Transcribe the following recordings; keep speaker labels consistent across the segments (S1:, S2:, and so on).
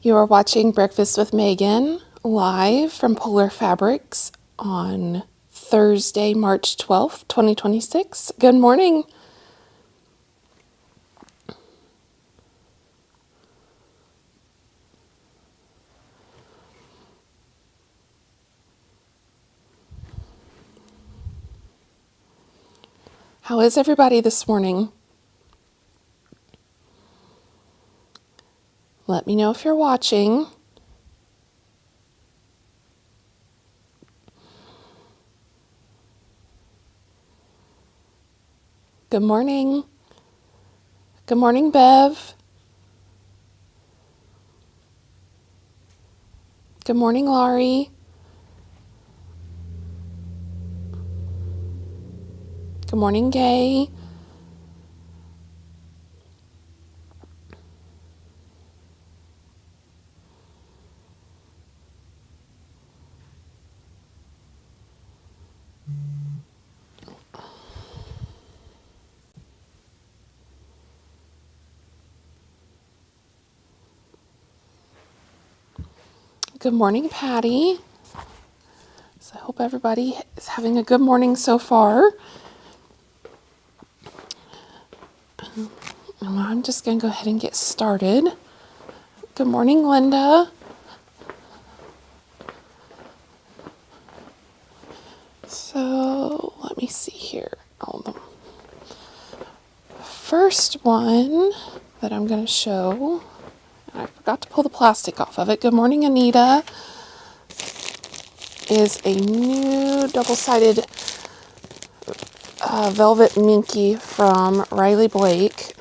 S1: You are watching Breakfast with Megan live from Polar Fabrics on Thursday, March 12th, 2026. Good morning. How is everybody this morning? Let me know if you're watching. Good morning. Good morning, Bev. Good morning, Laurie. Good morning, Gay. Good morning, Patty. So I hope everybody is having a good morning so far. I'm just going to go ahead and get started. Good morning, Linda. So let me see here. The first one that I'm going to show, and I forgot to pull the plastic off of it. Good morning, Anita. Is a new double-sided velvet minky from Riley Blake.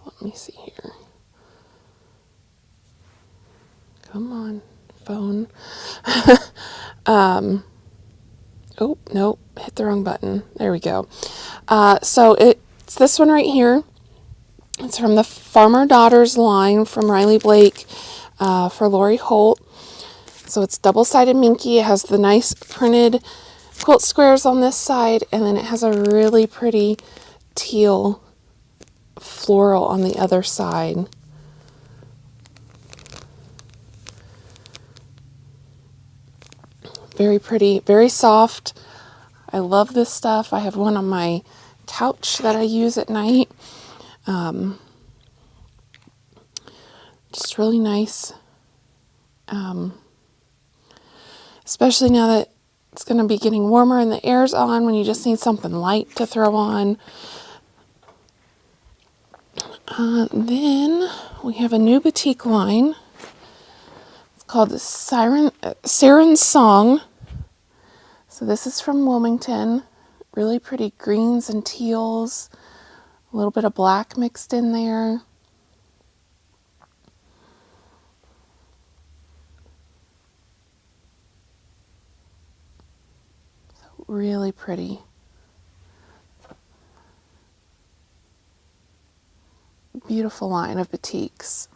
S1: Let me see here. Come on, phone. Oh, nope, hit the wrong button. There we go. So it's this one right here. It's from the Farmer Daughters line from Riley Blake for Lori Holt. So it's double-sided minky. It has the nice printed quilt squares on this side, and then it has a really pretty teal floral on the other side. Very pretty, very soft. I love this stuff. I have one on my couch that I use at night. Just really nice. Especially now that it's going to be getting warmer and the air's on, when you just need something light to throw on. Then we have a new boutique line. It's called the Siren's Song. So this is from Wilmington. Really pretty greens and teals. A little bit of black mixed in there. So really pretty. Beautiful line of boutiques.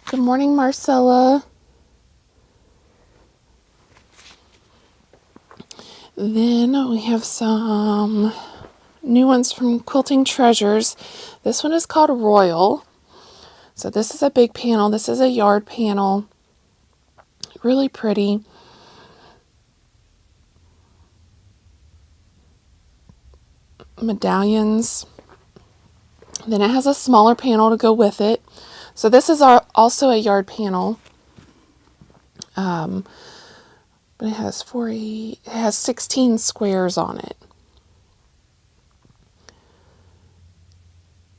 S1: Good morning, Marcella. Then we have some new ones from Quilting Treasures. This one is called Royal. So this is a big panel. This is a yard panel. Really pretty. Medallions. Then it has a smaller panel to go with it. So this is also a yard panel. But it has 16 squares on it.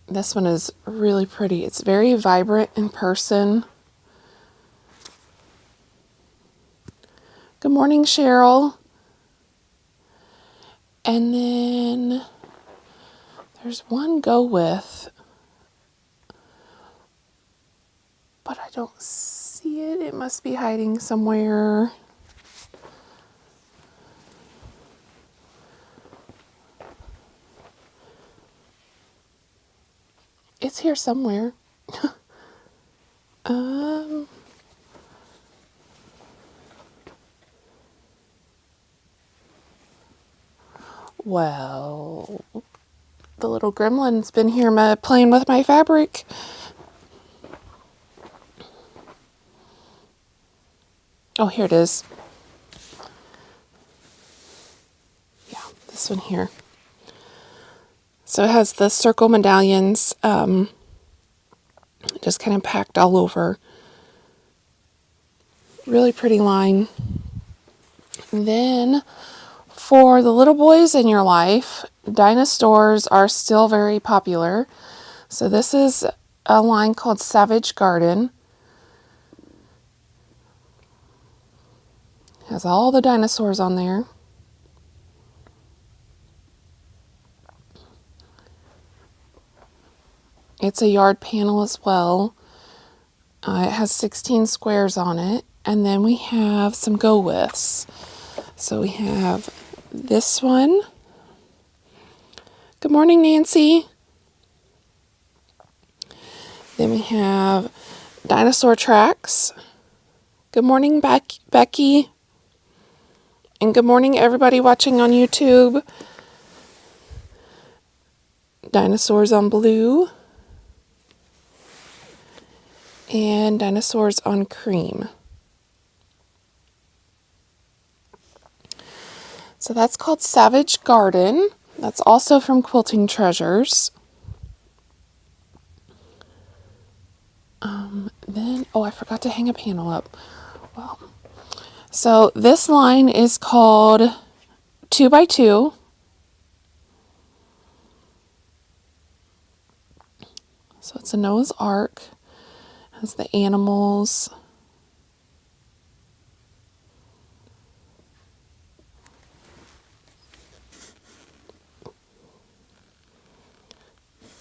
S1: This one is really pretty. It's very vibrant in person. Good morning, Cheryl. And then there's one go with, but I don't see it. It must be hiding somewhere. It's here somewhere. Well, the little gremlin's been here playing with my fabric. Oh, here it is. Yeah, this one here. So it has the circle medallions, just kind of packed all over. Really pretty line. And then for the little boys in your life, dinosaurs are still very popular. So this is a line called Savage Garden. Has all the dinosaurs on there. It's a yard panel as well. It has 16 squares on it. And then we have some go withs. So we have this one. Good morning, Nancy. Then we have dinosaur tracks. Good morning, Becky. And good morning, everybody watching on YouTube. Dinosaurs on blue. And dinosaurs on cream. So that's called Savage Garden. That's also from Quilting Treasures. Then, oh, I forgot to hang a panel up. Well, so this line is called 2x2. So it's a Noah's Ark. Has the animals.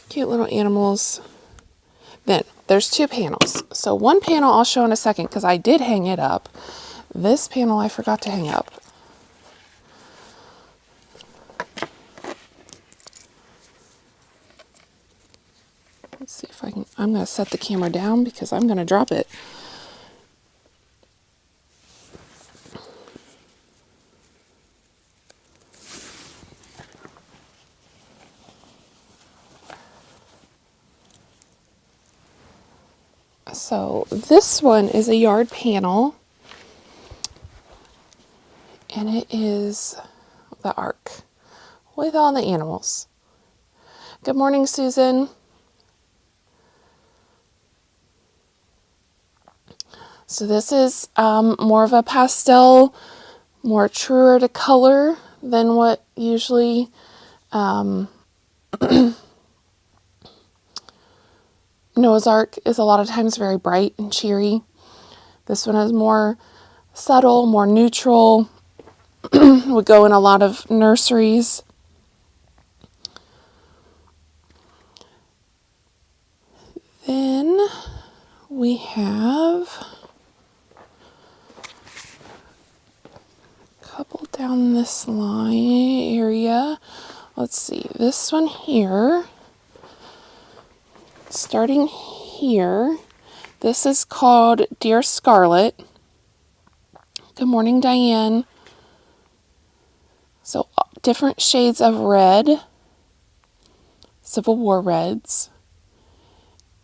S1: Cute little animals. Then there's two panels. So one panel I'll show in a second because I did hang it up. This panel I forgot to hang up. Let's see if I can. I'm going to set the camera down because I'm going to drop it. So this one is a yard panel, and it is the ark with all the animals. Good morning, Susan. So this is more of a pastel, more truer to color than what usually Noah's Ark is a lot of times very bright and cheery. This one is more subtle, more neutral. Would go in a lot of nurseries. Then we have a couple down this line area. Let's see, this one here. Starting here, this is called Dear Scarlet. Good morning, Diane. So different shades of red, Civil War reds,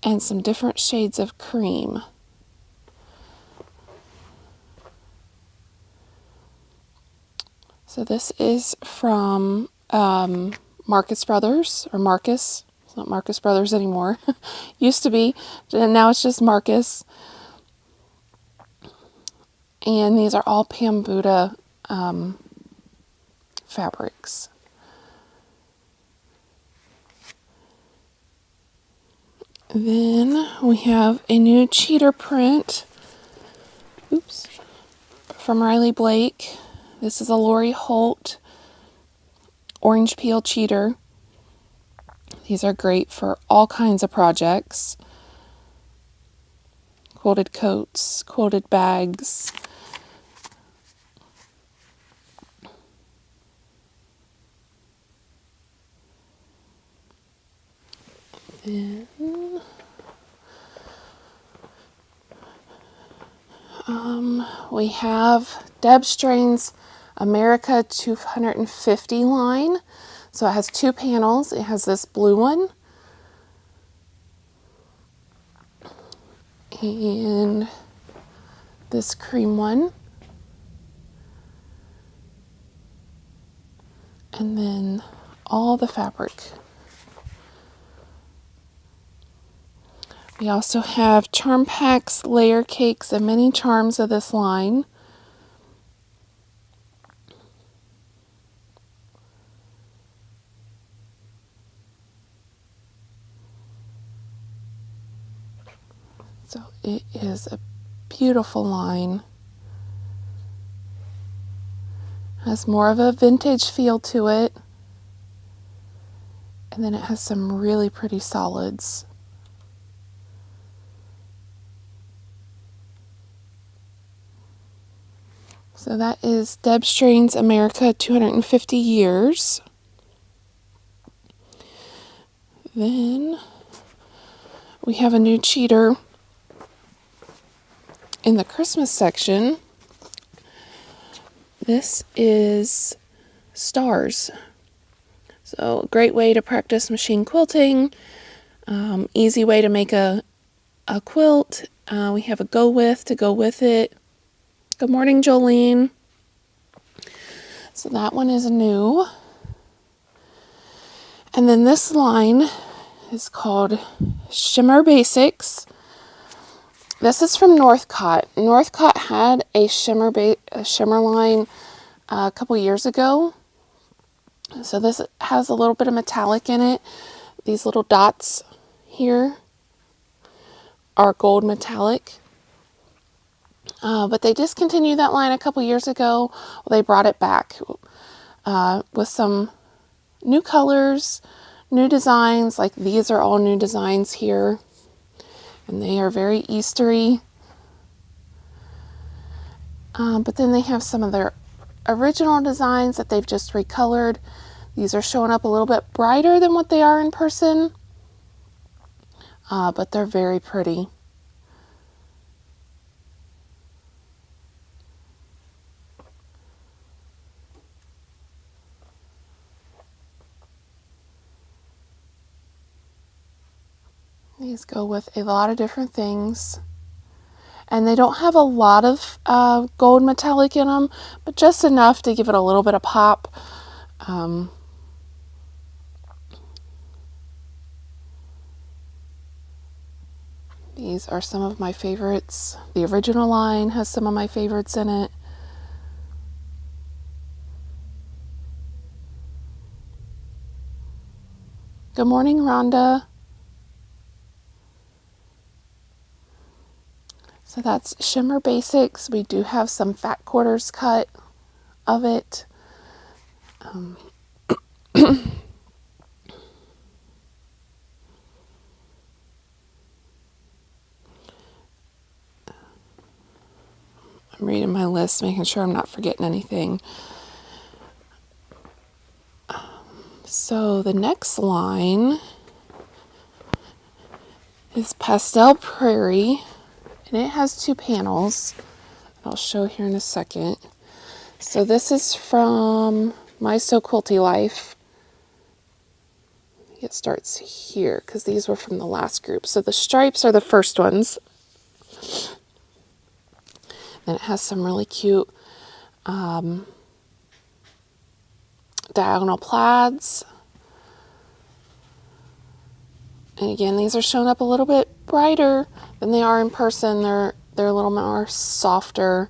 S1: and some different shades of cream. So this is from Marcus Brothers, or Marcus. It's not Marcus Brothers anymore. Used to be, and now it's just Marcus. And these are all Pam Buddha fabrics. Then we have a new cheater print. Oops. From Riley Blake. This is a Lori Holt orange peel cheater. These are great for all kinds of projects. Quilted coats, quilted bags. Then we have Deb Strain's America 250 line. So it has two panels. It has this blue one and this cream one. And then all the fabric. We also have charm packs, layer cakes, and many charms of this line. So it is a beautiful line. Has more of a vintage feel to it. And then it has some really pretty solids. So that is Deb Strain's America 250 Years. Then we have a new cheater in the Christmas section. This is Stars. So a great way to practice machine quilting. Easy way to make a quilt. We have a go with to go with it. Good morning, Jolene. So that one is new. And then this line is called Shimmer Basics. This is from Northcott. Northcott had a shimmer line a couple years ago. So this has a little bit of metallic in it. These little dots here are gold metallic. But they discontinued that line a couple years ago. Well, they brought it back with some new colors, new designs. Like these are all new designs here. And they are very Eastery. But then they have some of their original designs that they've just recolored. These are showing up a little bit brighter than what they are in person. But they're very pretty. These go with a lot of different things. And they don't have a lot of gold metallic in them, but just enough to give it a little bit of pop. These are some of my favorites. The original line has some of my favorites in it. Good morning, Rhonda. So that's Shimmer Basics. We do have some fat quarters cut of it. I'm reading my list, making sure I'm not forgetting anything. So the next line is Pastel Prairie, and it has 2 panels. I'll show here in a second. So this is from My So Quilty Life. It starts here because these were from the last group. So the stripes are the first ones. Then it has some really cute diagonal plaids. And again, these are shown up a little bit brighter than they are in person. They're a little more softer.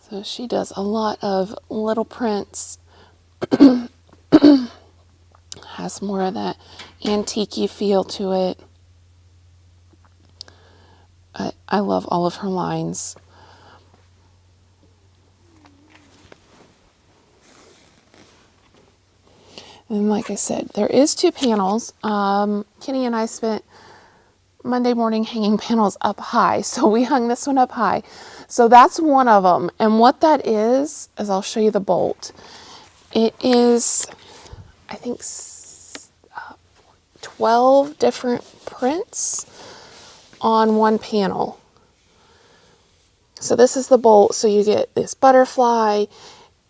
S1: So she does a lot of little prints. Has more of that antique-y feel to it. I love all of her lines. And like I said, there is 2 panels. Kenny and I spent Monday morning hanging panels up high. So we hung this one up high. So that's one of them. And what that is I'll show you the bolt. It is, I think, 12 different prints on one panel. So this is the bolt. So you get this butterfly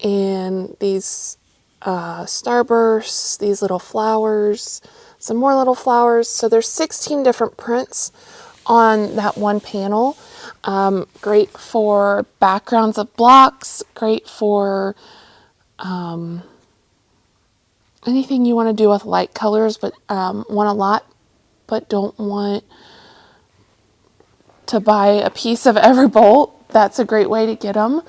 S1: and these starbursts, these little flowers, some more little flowers. So there's 16 different prints on that one panel. Great for backgrounds of blocks, great for anything you want to do with light colors, but want a lot, but don't want to buy a piece of every bolt. That's a great way to get them.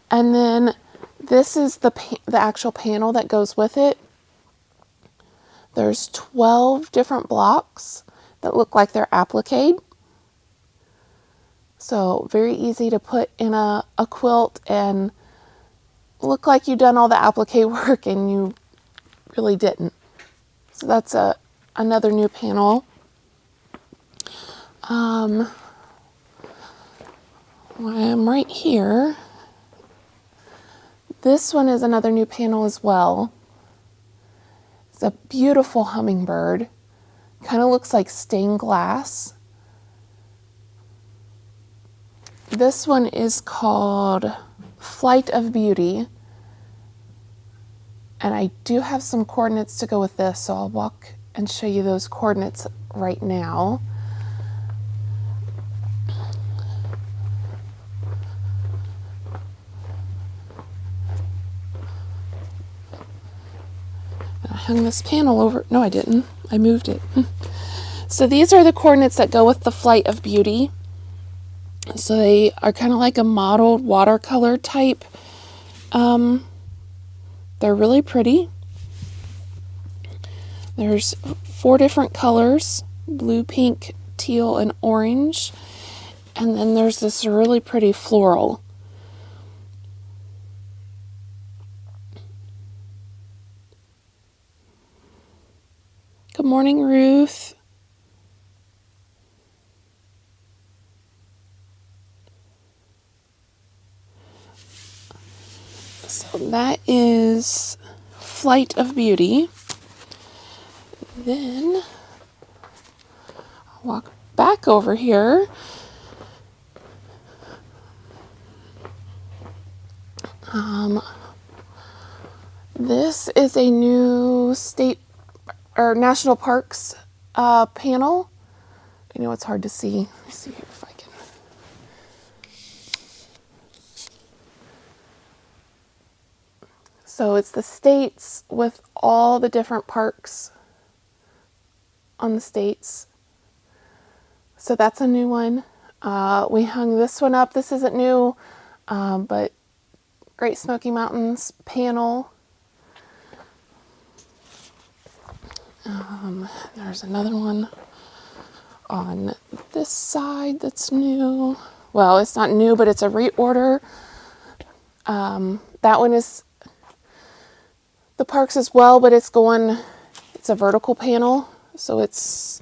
S1: And then this is the actual panel that goes with it. There's 12 different blocks that look like they're applique. So very easy to put in a quilt and look like you've done all the applique work and you really didn't. So that's another new panel. While I'm right here, this one is another new panel as well. It's a beautiful hummingbird. Kind of looks like stained glass. This one is called Flight of Beauty. And I do have some coordinates to go with this, so I'll walk and show you those coordinates right now. I hung this panel over, no I didn't, I moved it. So these are the coordinates that go with the Flight of Beauty. So they are kind of like a mottled watercolor type. They're really pretty. There's 4 different colors, blue, pink, teal, and orange. And then there's this really pretty floral. Good morning, Ruth. So that is Flight of Beauty. Then I'll walk back over here. This is a new state or national parks panel. I know it's hard to see. Let me see here if I can. So it's the states with all the different parks on the states. So that's a new one. We hung this one up. This isn't new, but Great Smoky Mountains panel. There's another one on this side that's new. Well, it's not new, but it's a reorder. That one is the parks as well, but it's a vertical panel. So it's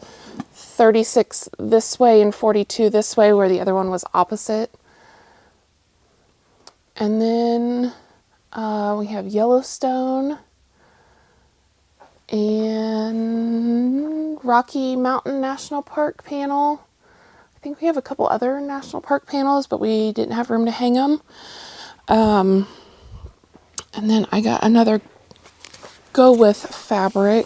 S1: 36 this way and 42 this way, where the other one was opposite. And then we have Yellowstone and Rocky Mountain National Park panel. I think we have a couple other national park panels, but we didn't have room to hang them. And then I got another Go With fabric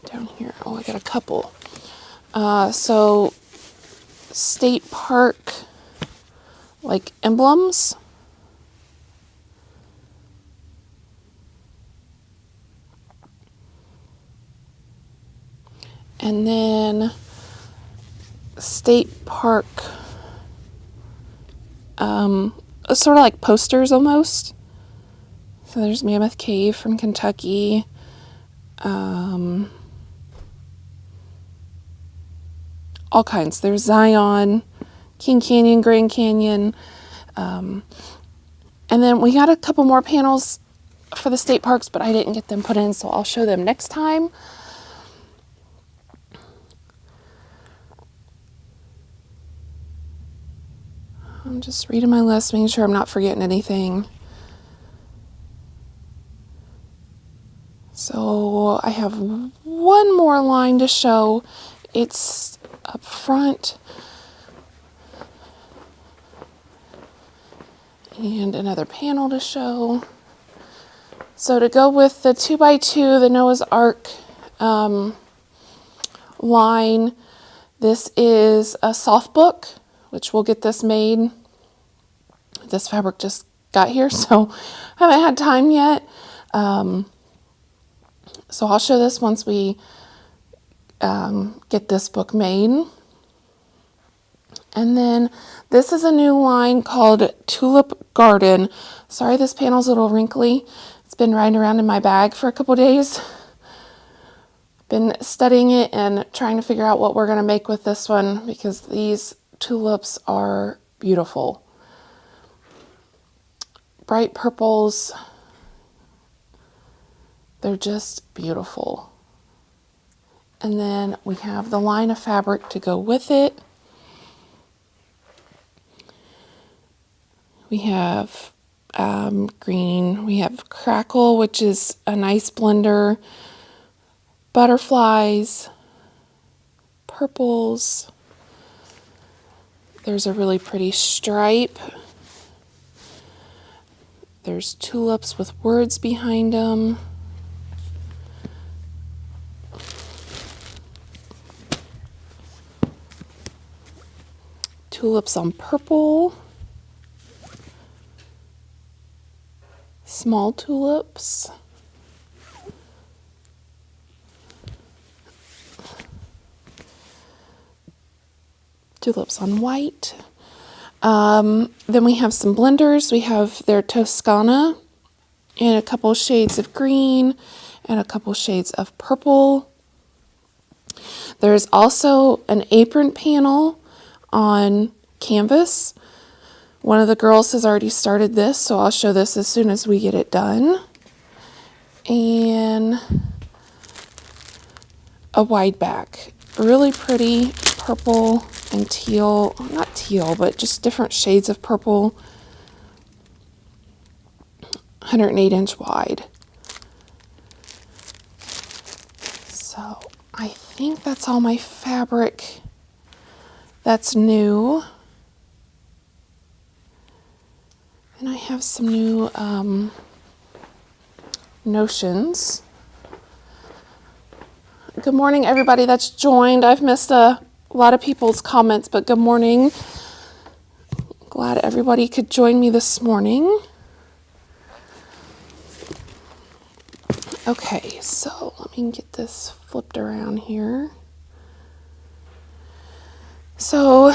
S1: down here. Oh, I got a couple. So state park like emblems. And then state park, sort of like posters almost. So there's Mammoth Cave from Kentucky. All kinds. There's Zion, King Canyon, Grand Canyon. And then we got a couple more panels for the state parks, but I didn't get them put in, so I'll show them next time. I'm just reading my list, making sure I'm not forgetting anything. So I have one more line to show. It's up front. And another panel to show. So to go with the 2x2, the Noah's Ark line, this is a soft book, which we'll get this made. This fabric just got here, so I haven't had time yet. So I'll show this once we get this book made. And then this is a new line called Tulip Garden. Sorry, this panel's a little wrinkly. It's been riding around in my bag for a couple days. Been studying it and trying to figure out what we're going to make with this one because these tulips are beautiful. Bright purples. They're just beautiful. And then we have the line of fabric to go with it. We have green, we have Crackle, which is a nice blender, butterflies, purples. There's a really pretty stripe. There's tulips with words behind them. Tulips on purple. Small tulips. Tulips on white. Then we have some blenders. We have their Toscana in a couple shades of green and a couple shades of purple. There's also an apron panel on canvas. One of the girls has already started this, so I'll show this as soon as we get it done. And a wide back. Really pretty purple and teal, not teal, but just different shades of purple. 108-inch wide. So I think that's all my fabric that's new. And I have some new notions. Good morning, everybody that's joined. I've missed a lot of people's comments, but good morning. Glad everybody could join me this morning. Okay, so let me get this flipped around here. So,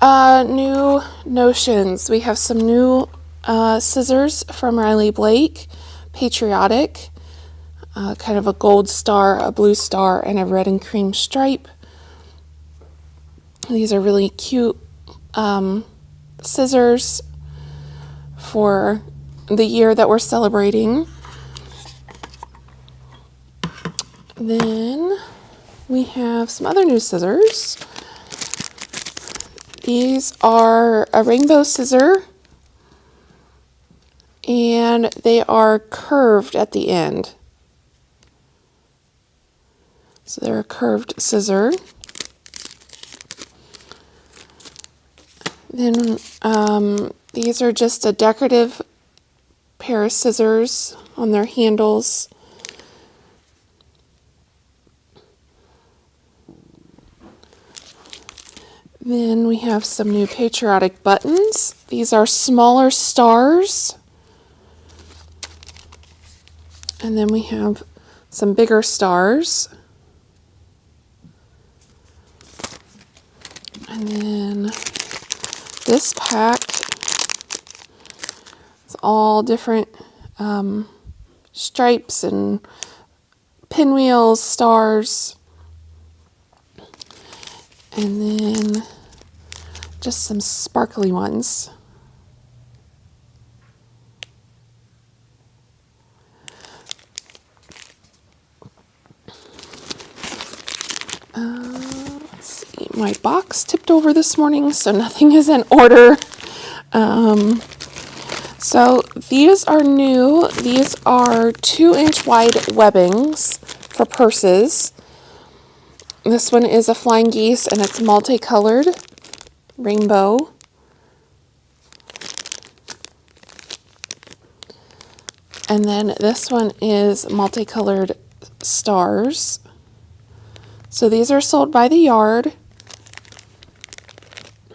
S1: new notions. We have some new scissors from Riley Blake, Patriotic, kind of a gold star, a blue star, and a red and cream stripe. These are really cute scissors for the year that we're celebrating. Then we have some other new scissors. These are a rainbow scissor, and they are curved at the end. So they're a curved scissor. Then these are just a decorative pair of scissors on their handles. Then we have some new patriotic buttons. These are smaller stars. And then we have some bigger stars. And then this pack is all different stripes and pinwheels, stars. And then just some sparkly ones. Let's see, my box tipped over this morning, so nothing is in order. So these are new. These are 2-inch wide webbings for purses. This one is a flying geese, and it's multicolored rainbow. And then this one is multicolored stars. So these are sold by the yard.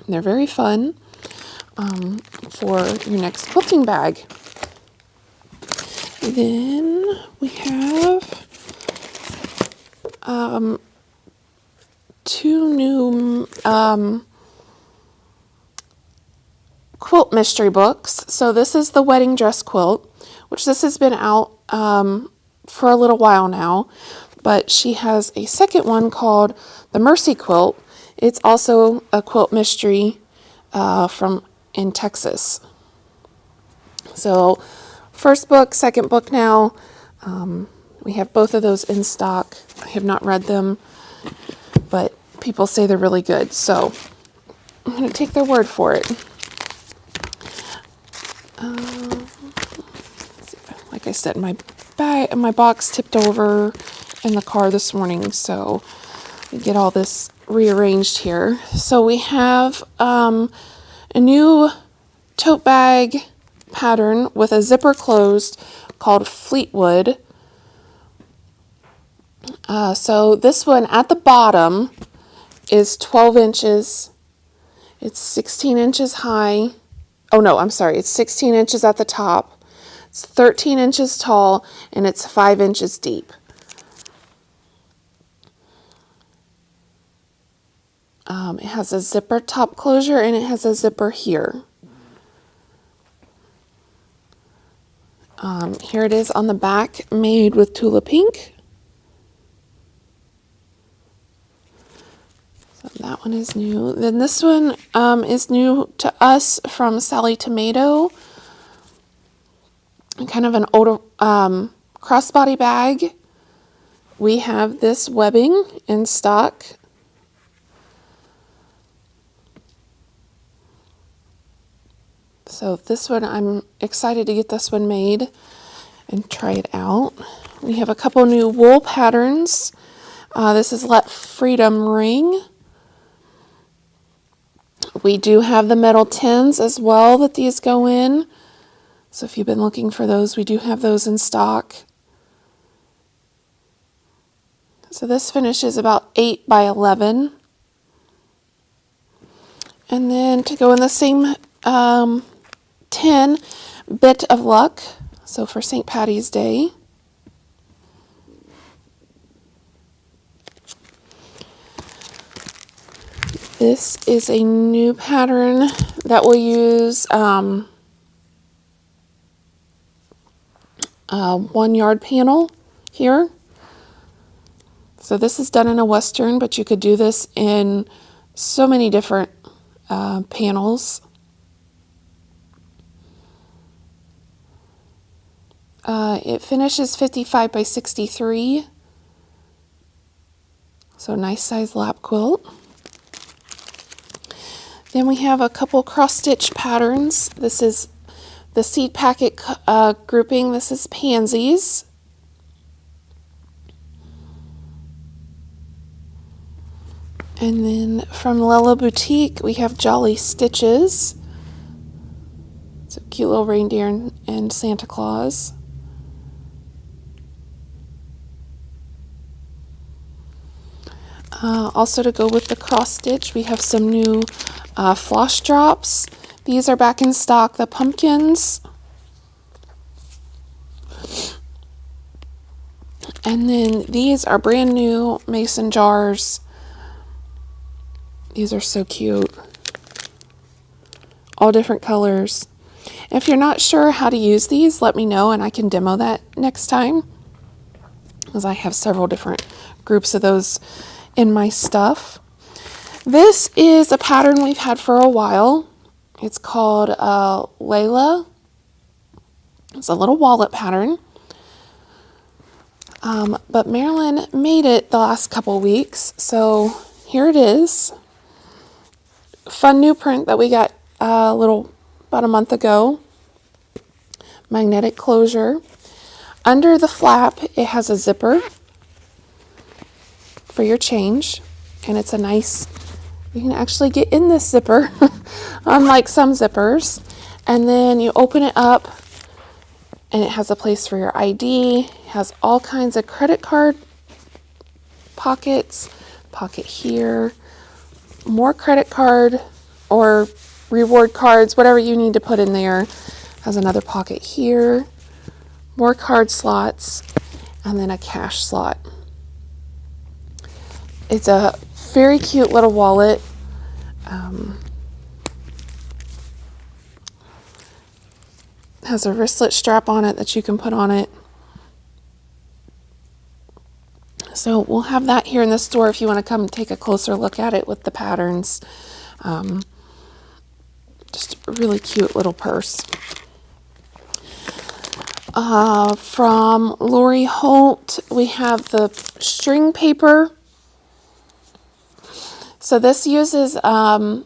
S1: They're very fun for your next quilting bag. Then we have two new quilt mystery books. So this is the wedding dress quilt, which this has been out for a little while now, but she has a second one called the Mercy Quilt. It's also a quilt mystery from in Texas. So first book, second book now. We have both of those in stock. I have not read them, but people say they're really good. So I'm going to take their word for it. Like I said, my box tipped over in the car this morning, so we get all this rearranged here. So we have a new tote bag pattern with a zipper closed called Fleetwood. So this one at the bottom is 12 inches. It's 16 inches high. Oh no, I'm sorry. It's 16 inches at the top. It's 13 inches tall, and it's 5 inches deep. It has a zipper top closure, and it has a zipper here. Here it is on the back, made with Tula Pink. So that one is new. Then this one is new to us from Sally Tomato. Kind of an older crossbody bag. We have this webbing in stock. So this one, I'm excited to get this one made and try it out. We have a couple new wool patterns. This is Let Freedom Ring. We do have the metal tins as well that these go in. So if you've been looking for those, we do have those in stock. So this finishes about 8 by 11. And then to go in the same tin, Bit of Luck. So for St. Patty's Day. This is a new pattern that will use 1 yard panel here. So this is done in a Western, but you could do this in so many different panels. It finishes 55 by 63. So nice size lap quilt. Then we have a couple cross stitch patterns. This is the seed packet grouping. This is Pansies. And then from Lella Boutique, we have Jolly Stitches. It's a cute little reindeer and Santa Claus. Also to go with the cross stitch, we have some new floss drops. These are back in stock, the pumpkins. And then these are brand new mason jars. These are so cute. All different colors. If you're not sure how to use these, let me know and I can demo that next time, because I have several different groups of those in my stuff. This is a pattern we've had for a while. It's called Layla. It's a little wallet pattern. But Marilyn made it the last couple weeks, so here it is. Fun new print that we got about a month ago. Magnetic closure. Under the flap, it has a zipper for your change, and it's a nice, you can actually get in this zipper unlike some zippers. And then you open it up And it has a place for your ID. It has all kinds of credit card pockets. Pocket here. More credit card or reward cards, whatever you need to put in there. Has another pocket here. More card slots. And then a cash slot. It's a very cute little wallet. Has a wristlet strap on it that you can put on it. So we'll have that here in the store if you want to come and take a closer look at it with the patterns. Just a really cute little purse. From Lori Holt, we have the string paper. So this uses a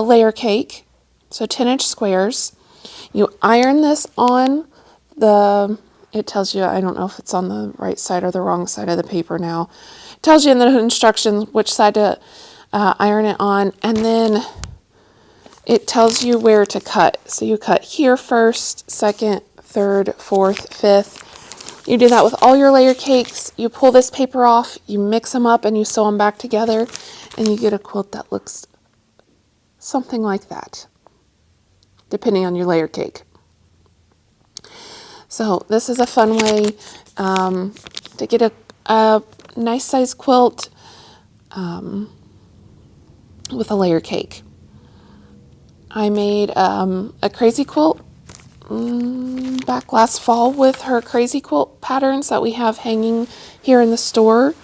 S1: layer cake, so 10-inch squares. You iron this on the, it tells you, I don't know if it's on the right side or the wrong side of the paper now. It tells you in the instructions which side to iron it on, and then it tells you where to cut. So you cut here first, second, third, fourth, fifth. You do that with all your layer cakes. You pull this paper off, you mix them up, and you sew them back together, and you get a quilt that looks something like that, depending on your layer cake. So this is a fun way to get a nice size quilt with a layer cake. I made a crazy quilt back last fall with her crazy quilt patterns that we have hanging here in the store.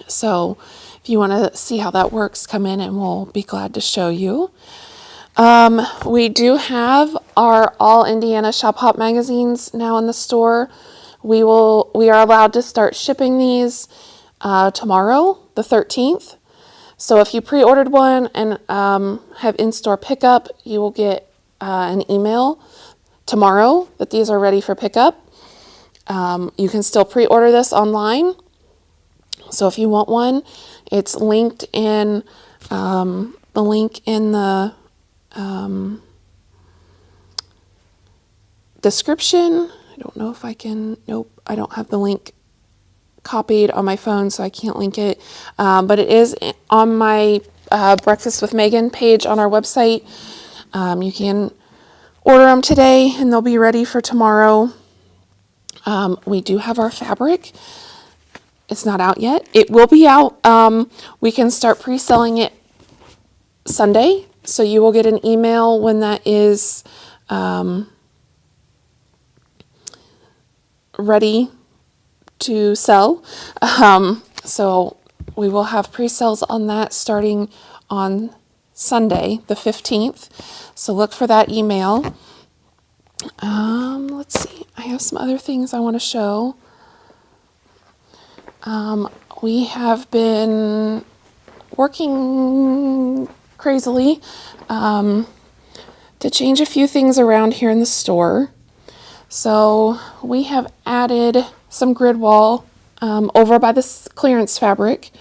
S1: So if you want to see how that works, come in and we'll be glad to show you. We do have our All Indiana Shop Hop magazines now in the store. We are allowed to start shipping these tomorrow, the 13th. So if you pre-ordered one and have in-store pickup, you will get an email tomorrow that these are ready for pickup. You can still pre-order this online. So if you want one, it's linked in the link in the description. I don't know if I can, nope, I don't have the link copied on my phone, so I can't link it. But it is on my Breakfast with Megan page on our website. You can order them today and they'll be ready for tomorrow. We do have our fabric. It's not out yet. It will be out. We can start pre-selling it Sunday, so you will get an email when that is ready to sell. So we will have pre-sales on that starting on Sunday, the 15th. So look for that email. Let's see. I have some other things I want to show. We have been working crazily to change a few things around here in the store. So we have added some grid wall over by this clearance fabric,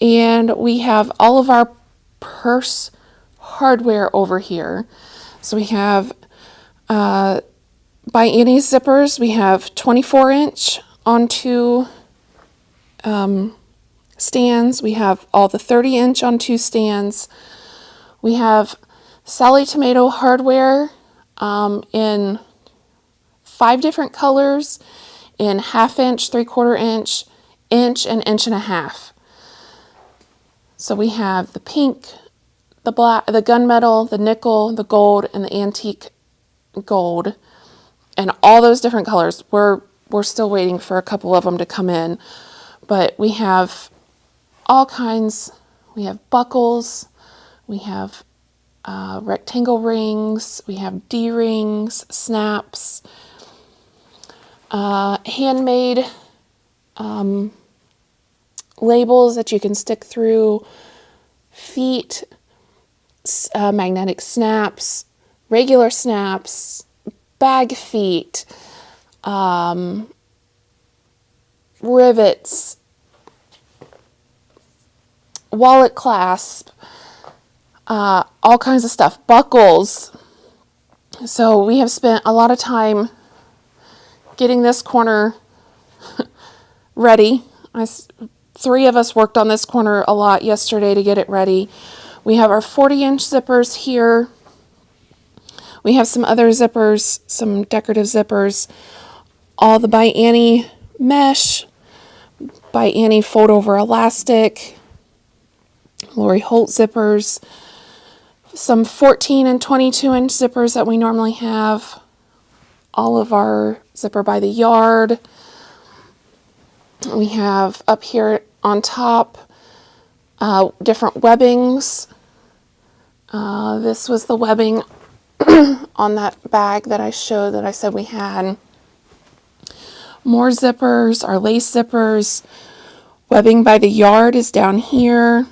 S1: and we have all of our purse hardware over here. So we have by Annie's zippers, we have 24-inch onto stands. We have all the 30-inch on 2 stands. We have Sally Tomato hardware in 5 different colors, in 1/2 inch, 3/4 inch, inch, and 1.5 inches. So we have the pink, the black, the gunmetal, the nickel, the gold, and the antique gold, and all those different colors. We're still waiting for a couple of them to come in, but we have all kinds. We have buckles, we have rectangle rings, we have D-rings, snaps, handmade labels that you can stick through feet, magnetic snaps, regular snaps, bag feet, rivets, wallet clasp, all kinds of stuff, buckles, So we have spent a lot of time getting this corner ready. Three of us worked on this corner a lot yesterday to get it ready. We have our 40-inch zippers here. We have some other zippers, some decorative zippers. All the by Annie mesh, by Annie fold over elastic, Lori Holt zippers, some 14 and 22-inch zippers that we normally have. All of our zipper by the yard. We have up here on top different webbings. This was the webbing on that bag that I showed that I said we had. More zippers, our lace zippers. Webbing by the yard is down here.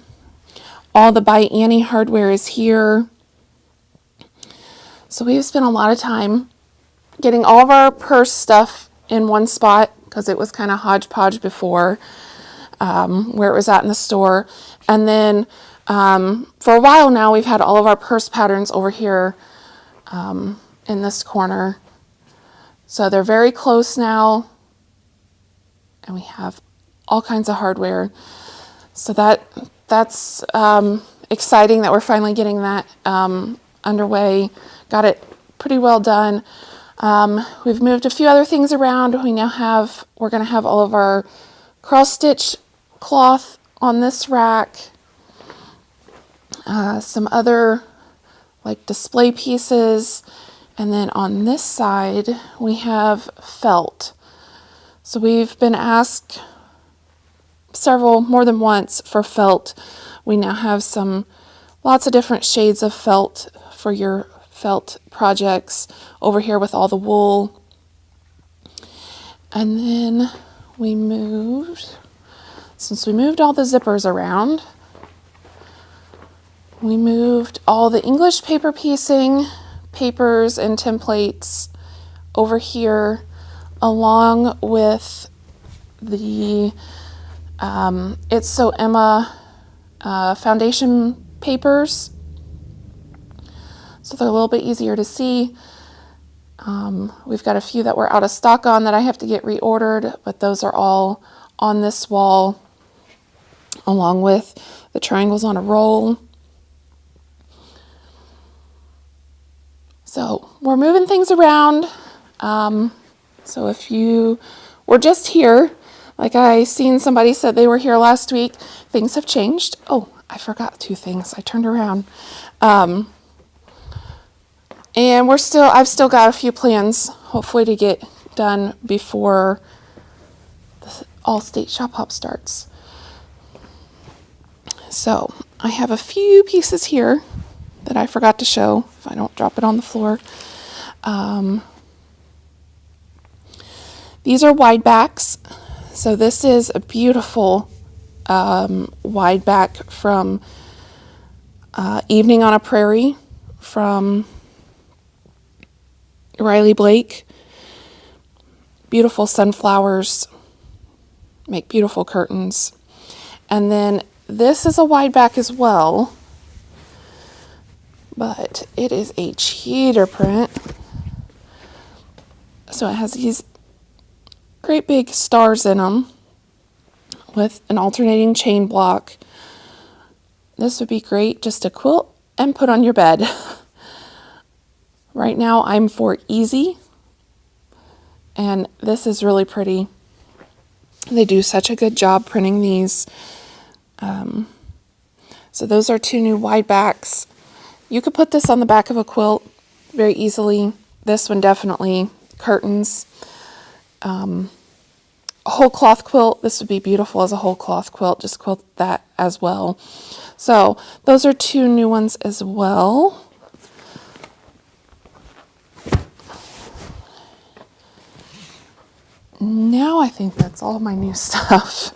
S1: All the by Annie hardware is here. So we've spent a lot of time getting all of our purse stuff in one spot because it was kind of hodgepodge before where it was at in the store. And then for a while now, we've had all of our purse patterns over here in this corner. So they're very close now. And we have all kinds of hardware. So that's exciting that we're finally getting that underway. Got it pretty well done. We've moved a few other things around. We're going to have all of our cross stitch cloth on this rack. Some other like display pieces. And then on this side, we have felt. So we've been asked more than once for felt. We now have lots of different shades of felt for your felt projects over here with all the wool. And then since we moved all the zippers around, we moved all the English paper piecing, papers and templates over here, along with the It's So Emma foundation papers. So they're a little bit easier to see. We've got a few that we're out of stock on that I have to get reordered, but those are all on this wall, along with the triangles on a roll. So we're moving things around. So if you were just here, like I seen somebody said they were here last week, things have changed. Oh, I forgot two things. I turned around. And I've still got a few plans, hopefully to get done before the All-State Shop Hop starts. So I have a few pieces here that I forgot to show, if I don't drop it on the floor. These are wide backs. So this is a beautiful wide back from Evening on a Prairie from Riley Blake. Beautiful sunflowers, make beautiful curtains. And then this is a wide back as well, but it is a cheater print. So it has these great big stars in them with an alternating chain block. This would be great just to quilt and put on your bed. Right now I'm for easy, and this is really pretty. They do such a good job printing these. So those are two new wide backs. You could put this on the back of a quilt very easily. This one definitely. Curtains. A whole cloth quilt. This would be beautiful as a whole cloth quilt. Just quilt that as well. So those are two new ones as well. Now I think that's all my new stuff.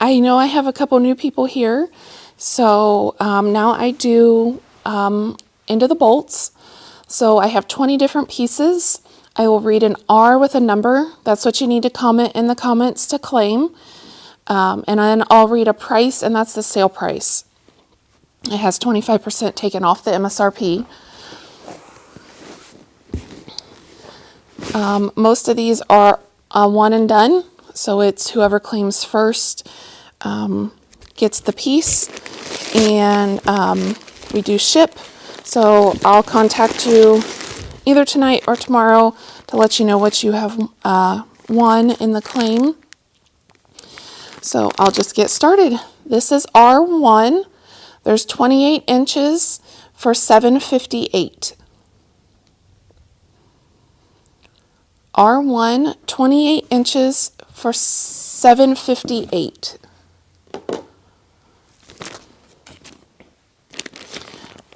S1: I know I have a couple new people here. So now I do into the bolts. So I have 20 different pieces. I will read an R with a number. That's what you need to comment in the comments to claim. And then I'll read a price, and that's the sale price. It has 25% taken off the MSRP. Most of these are one and done, so it's whoever claims first gets the piece, and we do ship. So I'll contact you either tonight or tomorrow to let you know what you have won in the claim. So I'll just get started. This is R1. There's 28 inches for $7.58. R1, 28 inches for $7.58.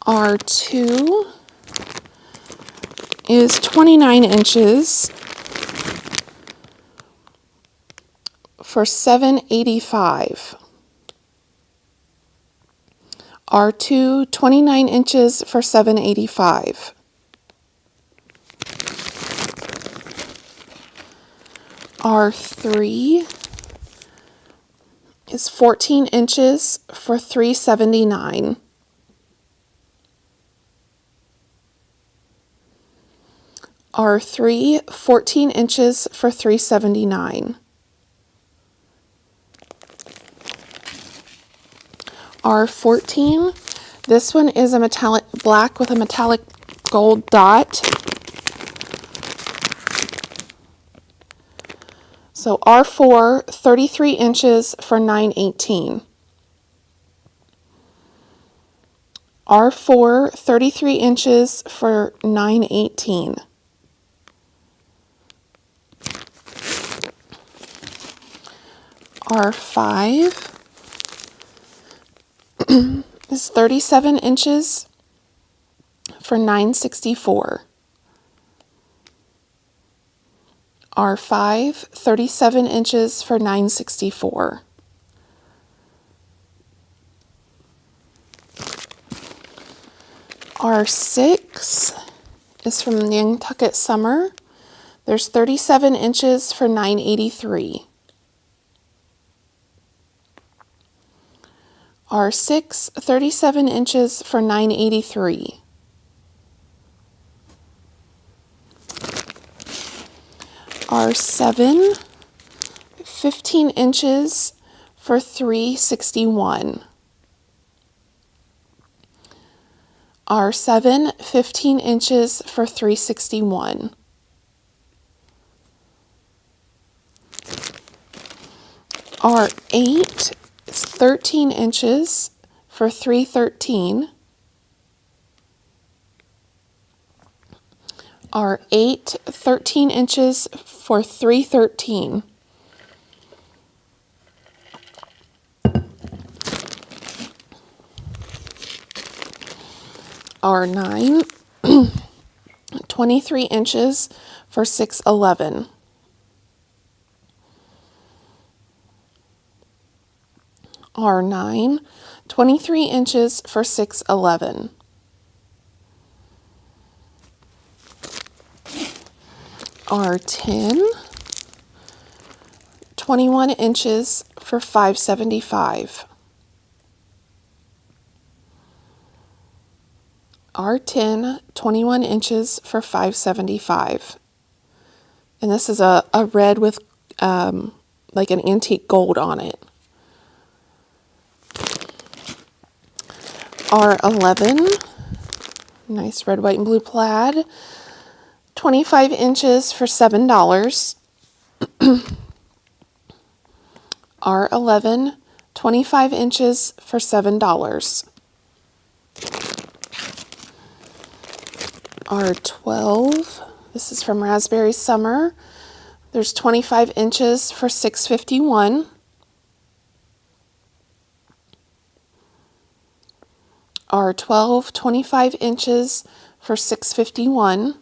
S1: R2 is 29 inches for $7.85. R2, 29 inches for $7.85. R3 is 14 inches for $3.79. R3, 14 inches for $3.79. R14, this one is a metallic black with a metallic gold dot. So R4, 33 inches for $9.18. R4, 33 inches for $9.18. R5 is 37 inches for $9.64. R5, 37 inches for $9.64. R6 is from Nantucket Summer. There's 37 inches for $9.83. R6, 37 inches for $9.83. R7, 15 inches for $3.61. R7, 15 inches for $3.61. R8 is 13 inches for $3.13. R8, 13 inches for $3.13. R9, 23 inches for $6.11. R9, 23 inches for $6.11. R10, 21 inches for $5.75. R10, 21 inches for $5.75. And this is a red with like an antique gold on it. R11, nice red, white, and blue plaid, 25 inches for $7. R11, 25 inches for $7. R12, this is from Raspberry Summer. There's 25 inches for $6.51. R12, 25 inches for $6.51.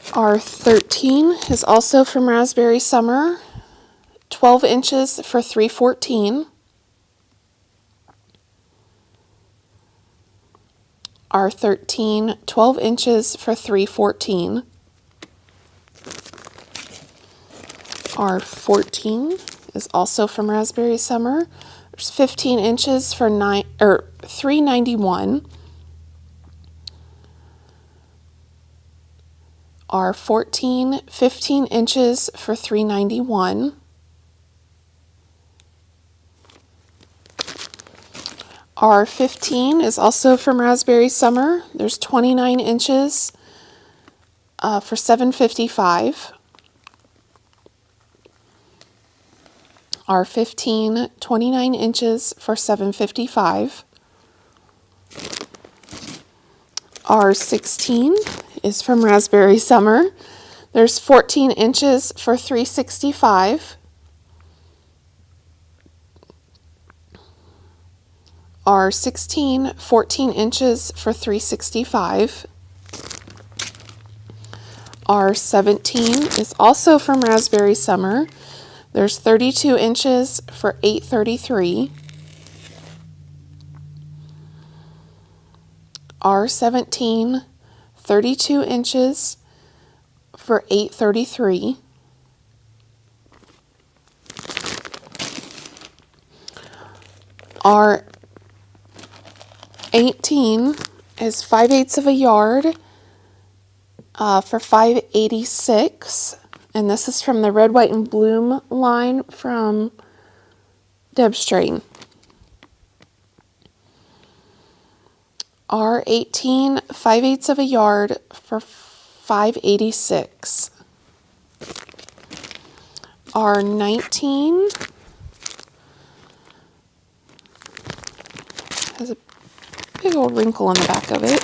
S1: R13 is also from Raspberry Summer, 12 inches for $3.14. R13, 12 inches for $3.14. R14 is also from Raspberry Summer. There's 15 inches for $3.91. R14, 15 inches for $3.91. R15 is also from Raspberry Summer. There's 29 inches for $7.55. R15, 29 inches for $7.55. R16 is from Raspberry Summer. There's 14 inches for $3.65. R16, 14 inches for $3.65. R17 is also from Raspberry Summer. There's 32 inches for $8.33. R17, 32 inches for $8.33. R18 is 5/8 of a yard for $5.86. And this is from the Red, White, and Bloom line from Deb Strain. R18, 5/8 of a yard for $5.86. R19 has a big old wrinkle on the back of it.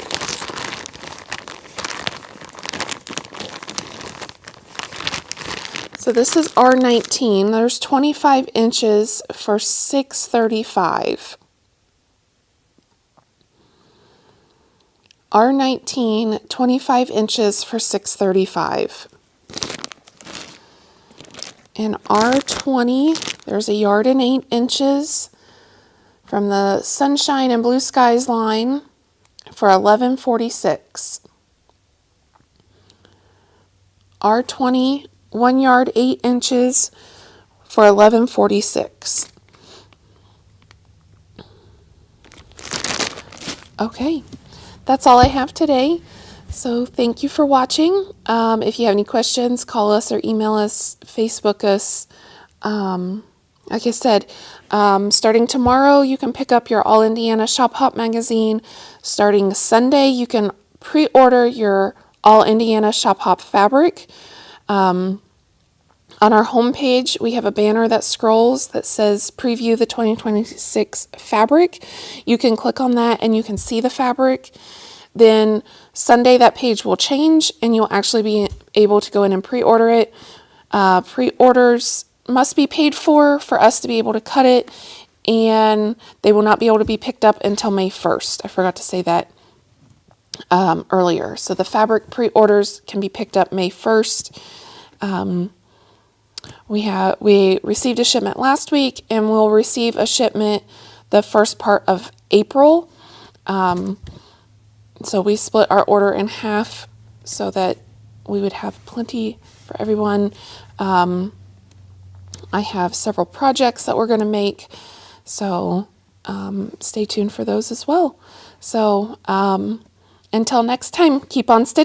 S1: So this is R19. There's 25 inches for $6.35. R19, 25 inches for $6.35. And R20, there's a yard and 8 inches from the Sunshine and Blue Skies line for $11.46. R20, 1 yard 8 inches for $11.46. Okay, that's all I have today. So thank you for watching. If you have any questions, call us or email us, Facebook us. Like I said, starting tomorrow, you can pick up your All Indiana Shop Hop magazine. Starting Sunday, you can pre-order your All Indiana Shop Hop fabric. On our homepage, we have a banner that scrolls that says Preview the 2026 fabric. You can click on that and you can see the fabric. Then Sunday, that page will change and you'll actually be able to go in and pre-order it. Pre-orders must be paid for us to be able to cut it, and they will not be able to be picked up until May 1st. I forgot to say that earlier. So the fabric pre-orders can be picked up May 1st. We received a shipment last week, and we'll receive a shipment the first part of April. So we split our order in half so that we would have plenty for everyone. I have several projects that we're going to make, so stay tuned for those as well. So until next time, keep on stitching.